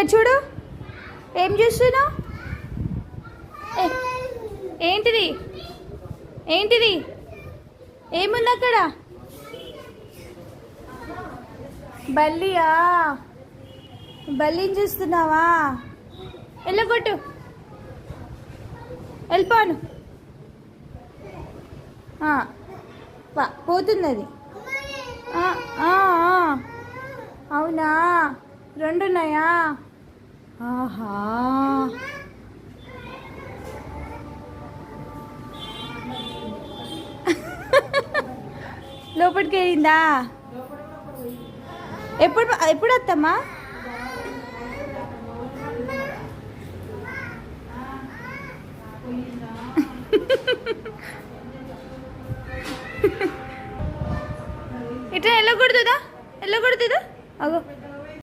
ఇక్కడ చూడు, ఏం చూస్తున్నావు? ఏంటిది ఏంటిది ఏముంది అక్కడ? బల్లియా? బల్లిని చూస్తున్నావా? వెళ్ళగొట్టు, వెళ్ళిపోను. పోతుంది అది. అవునా, రెండు ఉన్నాయా? ఆహా, లోపలికి వెళ్ళిందా? ఎప్పుడు ఎప్పుడు వస్తామా? ఇట్లా వెళ్ళకూడదుదా, వెళ్ళకూడదుదా? అగో